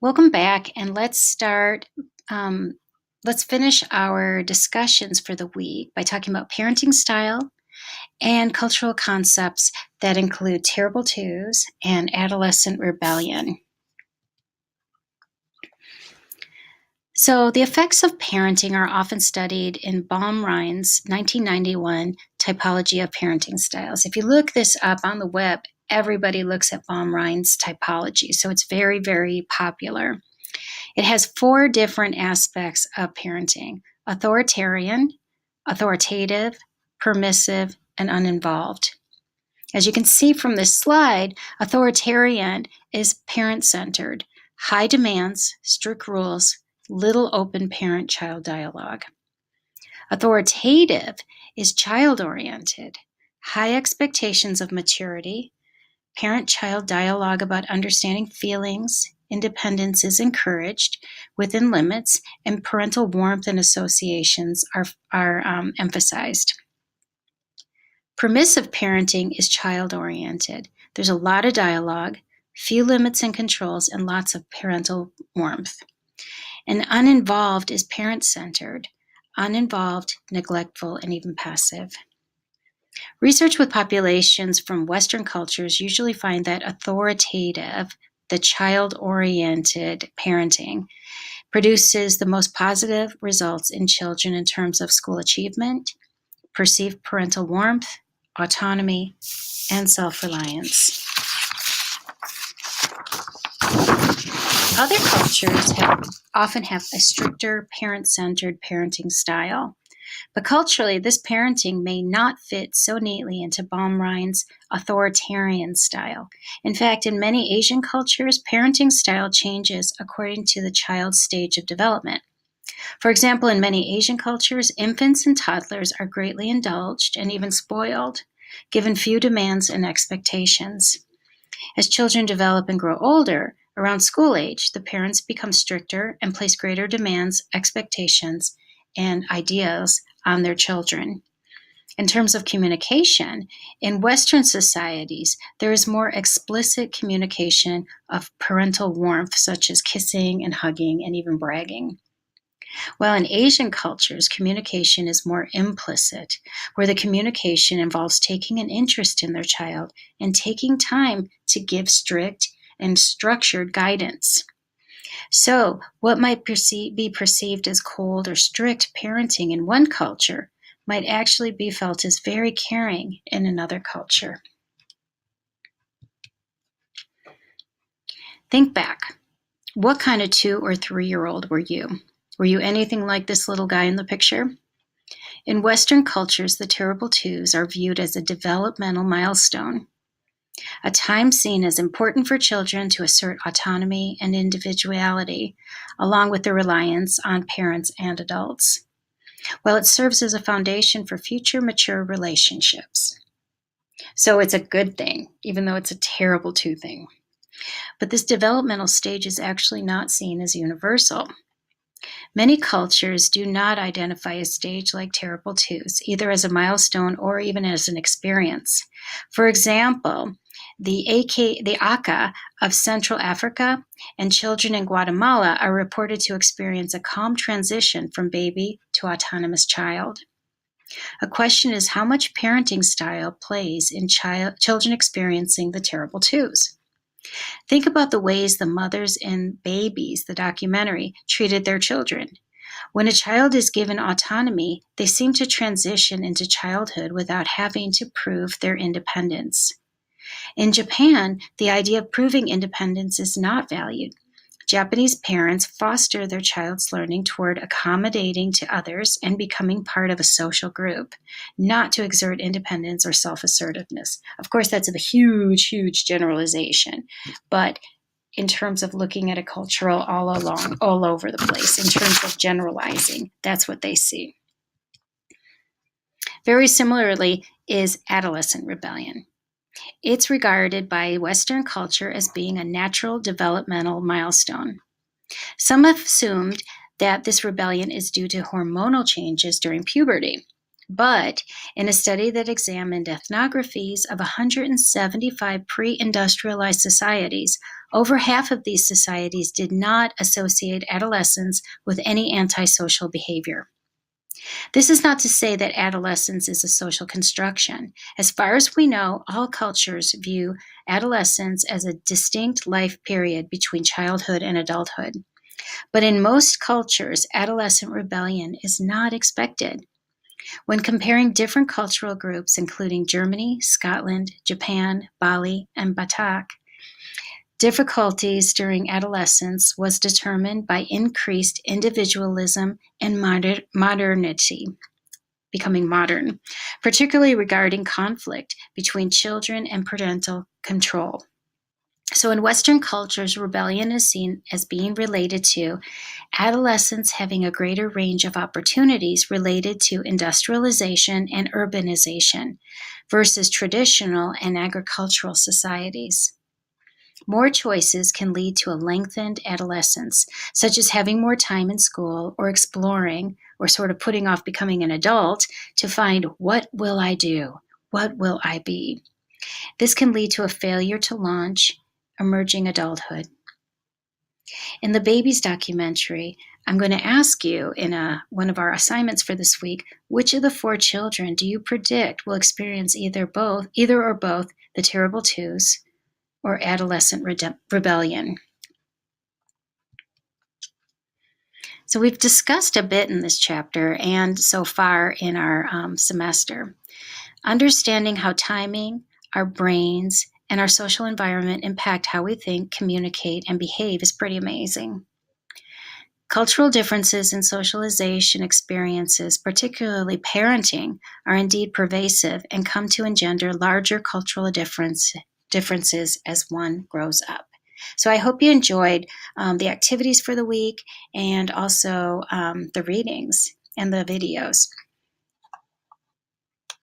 Welcome back, and um, let's finish our discussions for the week by talking about parenting style and cultural concepts that include terrible twos and adolescent rebellion. So, the effects of parenting are often studied in Baumrein's 1991 Typology of Parenting Styles. If you look this up on the web, everybody looks at Baumrein's typology, so it's very, very popular. It has four different aspects of parenting: authoritarian, authoritative, permissive, and uninvolved. As you can see from this slide, authoritarian is parent-centered, high demands, strict rules, little open parent-child dialogue. Authoritative is child-oriented, high expectations of maturity, parent-child dialogue about understanding feelings, independence is encouraged within limits, and parental warmth and associations are emphasized. Permissive parenting is child-oriented. There's a lot of dialogue, few limits and controls, and lots of parental warmth. And uninvolved is parent-centered, uninvolved, neglectful, and even passive. Research with populations from Western cultures usually find that authoritative, the child-oriented parenting, produces the most positive results in children in terms of school achievement, perceived parental warmth, autonomy, and self-reliance. Other cultures often have a stricter parent-centered parenting style. But culturally, this parenting may not fit so neatly into Baumrein's authoritarian style. In fact, in many Asian cultures, parenting style changes according to the child's stage of development. For example, in many Asian cultures, infants and toddlers are greatly indulged and even spoiled, given few demands and expectations. As children develop and grow older, around school age, the parents become stricter and place greater demands, expectations, and ideas on their children. In terms of communication, in Western societies, there is more explicit communication of parental warmth, such as kissing and hugging and even bragging. While in Asian cultures, communication is more implicit, where the communication involves taking an interest in their child and taking time to give strict and structured guidance. So, what might be perceived as cold or strict parenting in one culture might actually be felt as very caring in another culture. Think back. What kind of 2 or 3-year-old were you? Were you anything like this little guy in the picture? In Western cultures, the terrible twos are viewed as a developmental milestone, a time seen as important for children to assert autonomy and individuality, along with their reliance on parents and adults, while it serves as a foundation for future mature relationships. So it's a good thing, even though it's a terrible two thing. But this developmental stage is actually not seen as universal. Many cultures do not identify a stage like terrible twos, either as a milestone or even as an experience. For example, the Aka of Central Africa and children in Guatemala are reported to experience a calm transition from baby to autonomous child. A question is how much parenting style plays in children experiencing the terrible twos. Think about the ways the mothers in Babies, the documentary, treated their children. When a child is given autonomy, they seem to transition into childhood without having to prove their independence. In Japan, the idea of proving independence is not valued. Japanese parents foster their child's learning toward accommodating to others and becoming part of a social group, not to exert independence or self-assertiveness. Of course, that's a huge, huge generalization, but in terms of looking at a cultural all over the place, in terms of generalizing, that's what they see. Very similarly is adolescent rebellion. It's regarded by Western culture as being a natural developmental milestone. Some have assumed that this rebellion is due to hormonal changes during puberty. But in a study that examined ethnographies of 175 pre-industrialized societies, Over half of these societies did not associate adolescence with any antisocial behavior. This is not to say that adolescence is a social construction. As far as we know, all cultures view adolescence as a distinct life period between childhood and adulthood. But in most cultures, adolescent rebellion is not expected. When comparing different cultural groups, including Germany, Scotland, Japan, Bali, and Batak, difficulties during adolescence was determined by increased individualism and modernity, becoming modern, particularly regarding conflict between children and parental control. So in Western cultures, rebellion is seen as being related to adolescents having a greater range of opportunities related to industrialization and urbanization versus traditional and agricultural societies. More choices can lead to a lengthened adolescence, such as having more time in school or exploring or sort of putting off becoming an adult to find, what will I do? What will I be? This can lead to a failure to launch emerging adulthood. In the babies documentary, I'm going to ask you in one of our assignments for this week, which of the 4 children do you predict will experience either or both the terrible twos or adolescent rebellion? So we've discussed a bit in this chapter and so far in our semester. Understanding how timing, our brains, and our social environment impact how we think, communicate, and behave is pretty amazing. Cultural differences in socialization experiences, particularly parenting, are indeed pervasive and come to engender larger cultural differences as one grows up. So I hope you enjoyed the activities for the week and also the readings and the videos.